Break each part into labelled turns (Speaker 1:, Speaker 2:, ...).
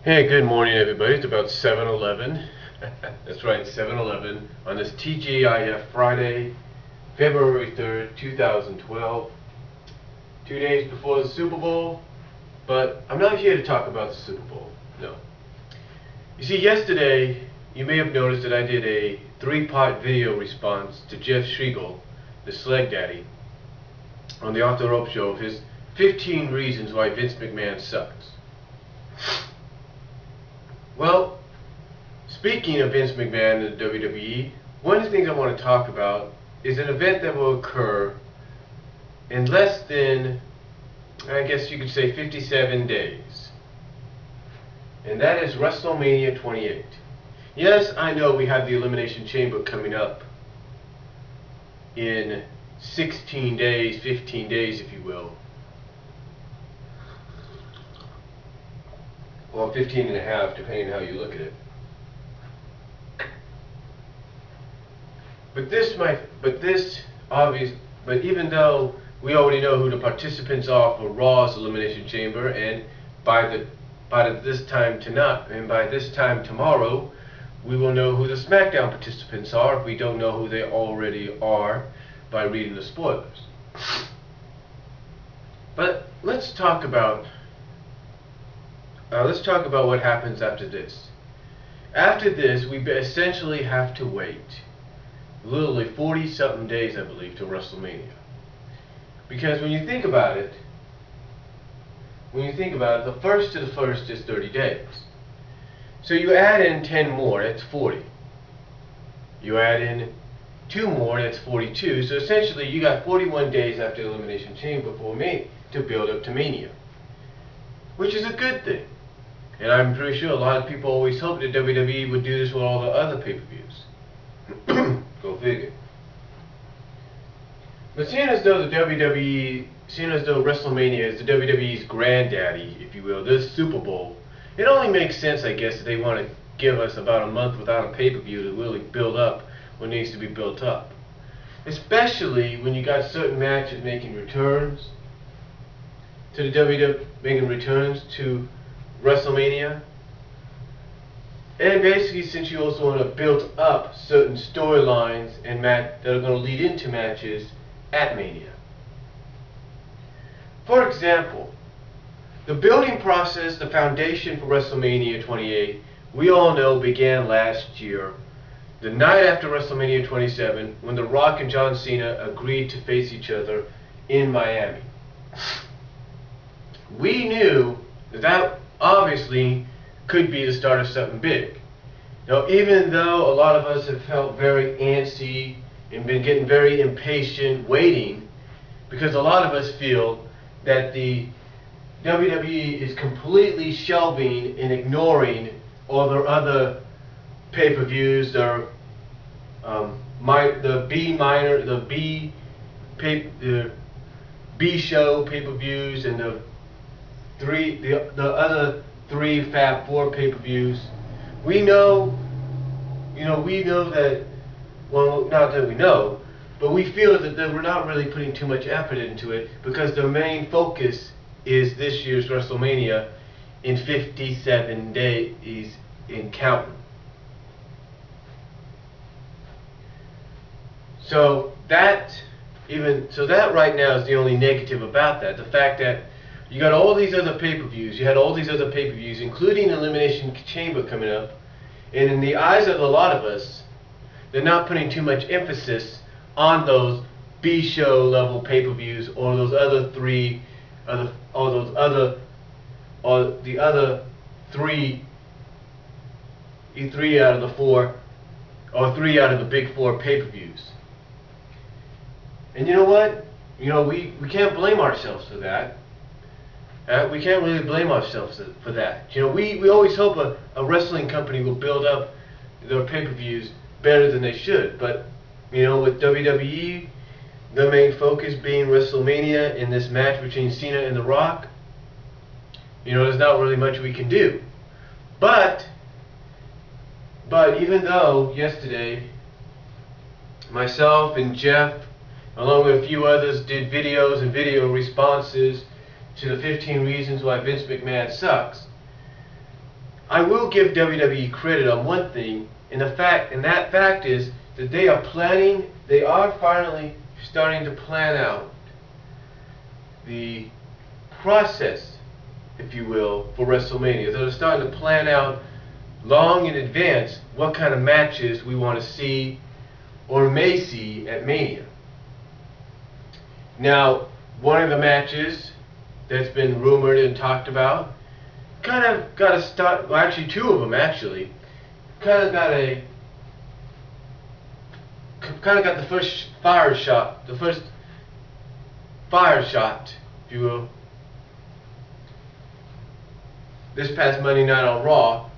Speaker 1: Hey, good morning everybody. It's about 7:11. That's right, 7:11 on this TGIF Friday, February 3rd, 2012. 2 days before the Super Bowl, but I'm not here to talk about the Super Bowl. No. You see, yesterday you may have noticed that I did a 3-part video response to Jeff Schriegel, the Sleg Daddy, on the Off the Rope show of his 15 reasons why Vince McMahon sucks. Well, speaking of Vince McMahon and the WWE, one of the things I want to talk about is an event that will occur in less than, I guess you could say, 57 days. And that is WrestleMania 28. Yes, I know we have the Elimination Chamber coming up in 16 days, 15 days if you will. Or 15 and a half, depending on how you look at it. But even though we already know who the participants are for Raw's Elimination Chamber, and by this time tomorrow, we will know who the SmackDown participants are if we don't know who they already are by reading the spoilers. But let's talk about what happens after this. After this, we essentially have to wait literally 40-something days, I believe, to WrestleMania. Because when you think about it, the first to the first is 30 days. So you add in 10 more, that's 40. You add in 2 more, that's 42. So essentially, you got 41 days after the Elimination Chamber to build up to Mania, which is a good thing. And I'm pretty sure a lot of people always hoped that WWE would do this with all the other pay-per-views. Go figure. But seeing as though WrestleMania is the WWE's granddaddy, if you will, this Super Bowl, it only makes sense, I guess, that they want to give us about a month without a pay-per-view to really build up what needs to be built up. Especially when you got certain matches making returns to the WrestleMania, and basically since you also want to build up certain storylines and that are going to lead into matches at Mania. For example, the building process, the foundation for WrestleMania 28, we all know began last year, the night after WrestleMania 27, when The Rock and John Cena agreed to face each other in Miami. We knew that obviously could be the start of something big. Now, even though a lot of us have felt very antsy and been getting very impatient waiting, because a lot of us feel that the WWE is completely shelving and ignoring all their other pay-per-views, the B show pay-per-views, and the other 3 Fab 4 pay-per-views. We know that, well, not that we know, but we feel that we're not really putting too much effort into it because the main focus is this year's WrestleMania in 57 days in counting. So that right now is the only negative about that. The fact that you got all these other pay-per-views. You had all these other pay-per-views, including Elimination Chamber coming up. And in the eyes of a lot of us, they're not putting too much emphasis on those B-show level pay-per-views or those other three out of the big 4 pay-per-views. And you know what? We can't blame ourselves for that. We can't really blame ourselves for that. We always hope a wrestling company will build up their pay-per-views better than they should. But, with WWE, the main focus being WrestleMania in this match between Cena and The Rock, there's not really much we can do. But even though yesterday, myself and Jeff, along with a few others, did videos and video responses to the 15 reasons why Vince McMahon sucks, I will give WWE credit on one thing, and that fact is that they are finally starting to plan out the process, if you will, for WrestleMania. They're starting to plan out long in advance what kind of matches we want to see or may see at Mania. Now, one of the matches that's been rumored and talked about kind of got a start. Well, actually, two of them actually kind of got the first fire shot, if you will, this past Monday night on Raw,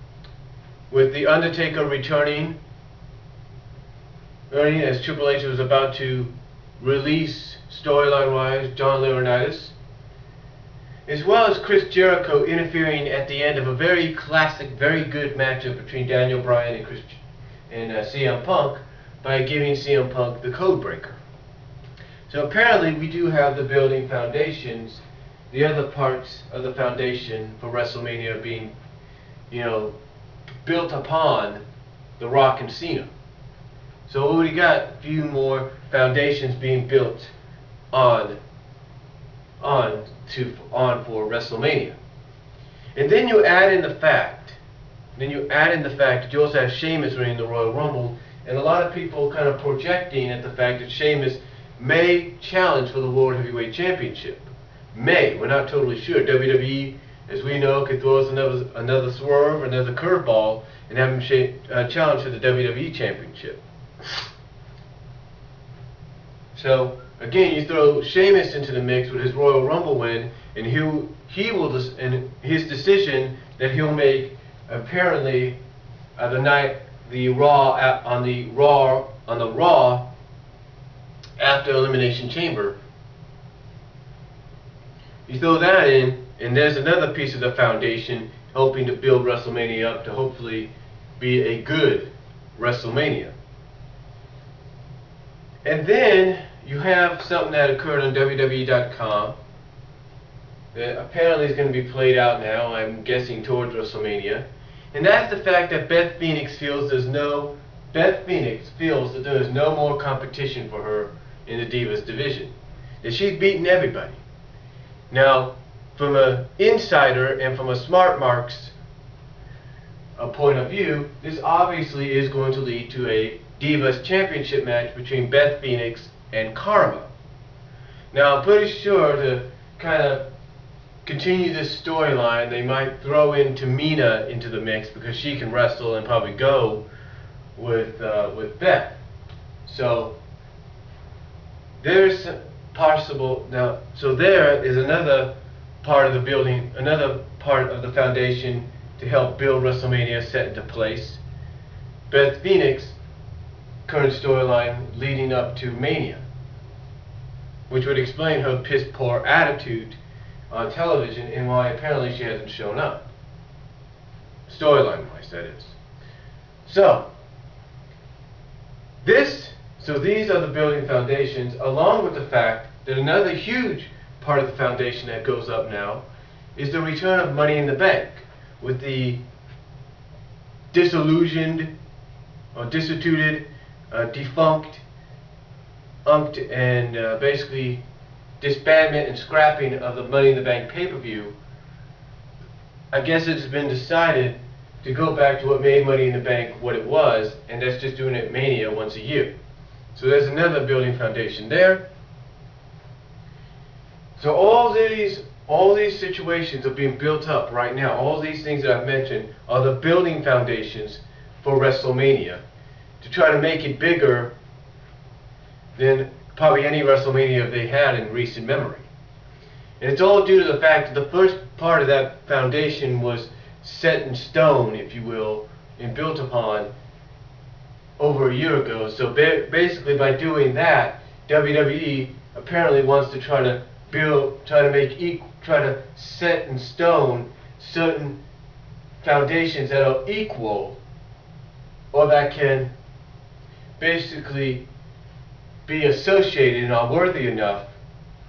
Speaker 1: with The Undertaker returning as Triple H was about to release, storyline-wise, John Laurinaitis, as well as Chris Jericho interfering at the end of a very classic, very good matchup between Daniel Bryan and CM Punk by giving CM Punk the code breaker. So apparently we do have the building foundations, the other parts of the foundation for WrestleMania being, built upon The Rock and Cena. So we got a few more foundations being built on for WrestleMania. And then you add in the fact that you also have Sheamus winning the Royal Rumble, and a lot of people kind of projecting at the fact that Sheamus may challenge for the World Heavyweight Championship. We're not totally sure. WWE, as we know, could throw us another swerve, another curveball, and have him challenge for the WWE Championship. So again, you throw Sheamus into the mix with his Royal Rumble win, and and his decision that he'll make apparently on the Raw after Elimination Chamber. You throw that in, and there's another piece of the foundation helping to build WrestleMania up to hopefully be a good WrestleMania. And then you have something that occurred on WWE.com that apparently is going to be played out now, I'm guessing towards WrestleMania. And that's the fact that Beth Phoenix feels that there is no more competition for her in the Divas division. That she's beaten everybody. Now, from an insider and from a smart marks point of view, this obviously is going to lead to a Divas Championship match between Beth Phoenix and Karma. Now, I'm pretty sure to kind of continue this storyline, they might throw in Tamina into the mix because she can wrestle and probably go with Beth. So there's possible now. So there is another part of the building, another part of the foundation to help build WrestleMania set into place. Beth Phoenix current storyline leading up to Mania, which would explain her piss poor attitude on television and why apparently she hasn't shown up. Storyline wise, that is. So these are the building foundations, along with the fact that another huge part of the foundation that goes up now is the return of Money in the Bank, with the disillusioned or defunct and basically disbandment and scrapping of the Money in the Bank pay-per-view. I guess it's been decided to go back to what made Money in the Bank what it was, and that's just doing it Mania once a year. So there's another building foundation there. So all these situations are being built up right now. All these things that I've mentioned are the building foundations for WrestleMania to try to make it bigger than probably any WrestleMania they had in recent memory. And it's all due to the fact that the first part of that foundation was set in stone, if you will, and built upon over a year ago. So basically by doing that, WWE apparently wants to try to set in stone certain foundations that are equal, or that can basically be associated and are worthy enough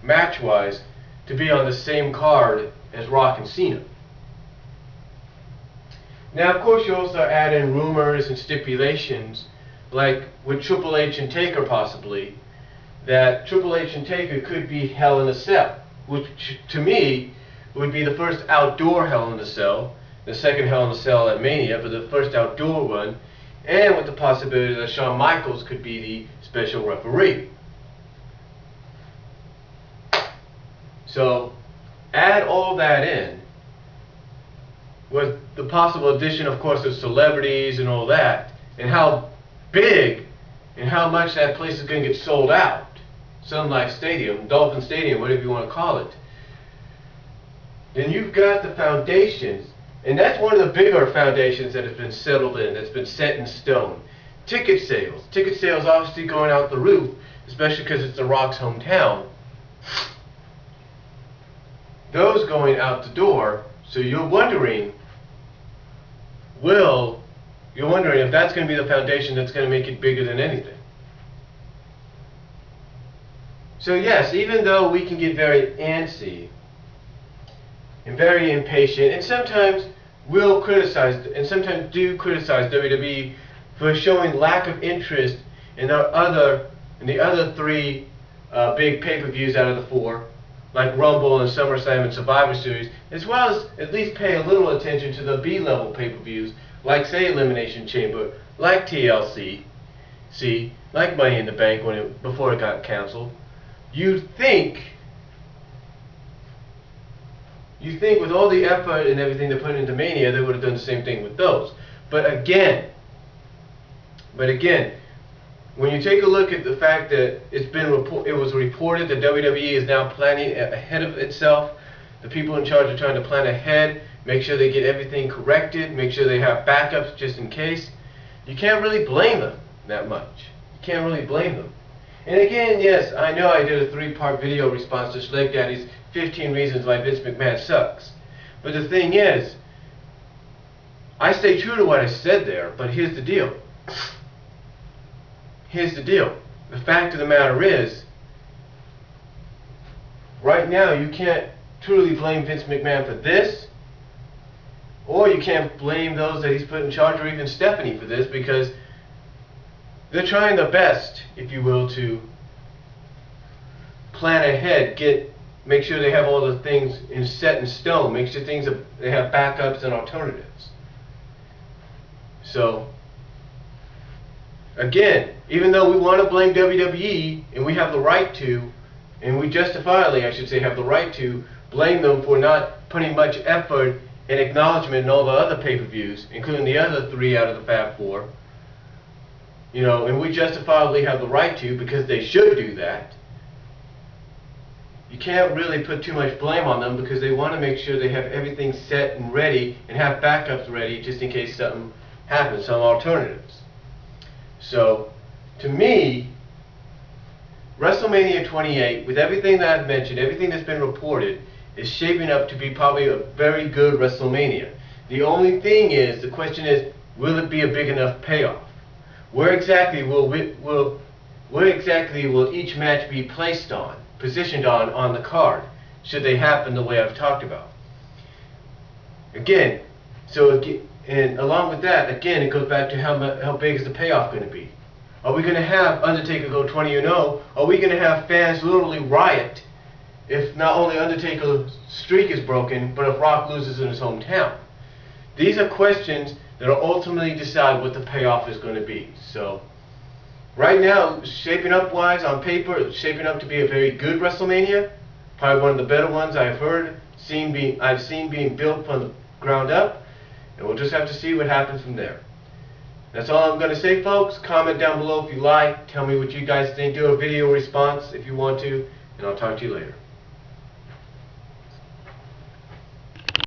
Speaker 1: match-wise to be on the same card as Rock and Cena. Now, of course, you also add in rumors and stipulations, like with Triple H and Taker possibly, that Triple H and Taker could be Hell in a Cell, which to me would be the first outdoor Hell in a Cell, the second Hell in a Cell at Mania, but the first outdoor one, and with the possibility that Shawn Michaels could be the special referee. So, add all that in, with the possible addition, of course, of celebrities and all that, and how big and how much that place is going to get sold out. Sun Life Stadium, Dolphin Stadium, whatever you want to call it. Then you've got the foundations, and that's one of the bigger foundations that has been settled in, that's been set in stone. Ticket sales. Ticket sales obviously going out the roof, especially because it's The Rock's hometown. Those going out the door, so you're wondering if that's going to be the foundation that's going to make it bigger than anything. So yes, even though we can get very antsy and very impatient, and sometimes will criticize, and sometimes do criticize WWE for showing lack of interest in the other three big pay-per-views out of the four, like Rumble and SummerSlam and Survivor Series, as well as at least pay a little attention to the B-level pay-per-views, like say Elimination Chamber, like TLC, like Money in the Bank before it got canceled. You'd think with all the effort and everything they put into Mania, they would have done the same thing with those. But again, when you take a look at the fact that it was reported that WWE is now planning ahead of itself, the people in charge are trying to plan ahead, make sure they get everything corrected, make sure they have backups just in case. You can't really blame them that much. You can't really blame them. And again, yes, I know I did a 3-part video response to Schleg Daddy's 15 reasons why Vince McMahon sucks. But the thing is, I stay true to what I said there, but here's the deal. Here's the deal. The fact of the matter is, right now you can't truly blame Vince McMahon for this, or you can't blame those that he's put in charge, or even Stephanie for this, because they're trying their best, if you will, to plan ahead, make sure they have all the things set in stone, make sure they have backups and alternatives. So, again, even though we want to blame WWE, and we have the right to, and we justifiably, I should say, have the right to blame them for not putting much effort and acknowledgement in all the other pay-per-views, including the other 3 out of the Fab 4, you know, and we justifiably have the right to, because they should do that. You can't really put too much blame on them, because they want to make sure they have everything set and ready and have backups ready just in case something happens, some alternatives. So, to me, WrestleMania 28, with everything that I've mentioned, everything that's been reported, is shaping up to be probably a very good WrestleMania. The only thing is, the question is, will it be a big enough payoff? Where exactly will each match be placed on, positioned on the card, should they happen the way I've talked about? Again, and along with that, again, it goes back to how big is the payoff going to be? Are we going to have Undertaker go 20-0? Are we going to have fans literally riot if not only Undertaker's streak is broken, but if Rock loses in his hometown? These are questions that will ultimately decide what the payoff is going to be. So, right now, shaping up wise on paper, it's shaping up to be a very good WrestleMania. Probably one of the better ones I've seen being built from the ground up. And we'll just have to see what happens from there. That's all I'm going to say, folks. Comment down below if you like. Tell me what you guys think. Do a video response if you want to. And I'll talk to you later.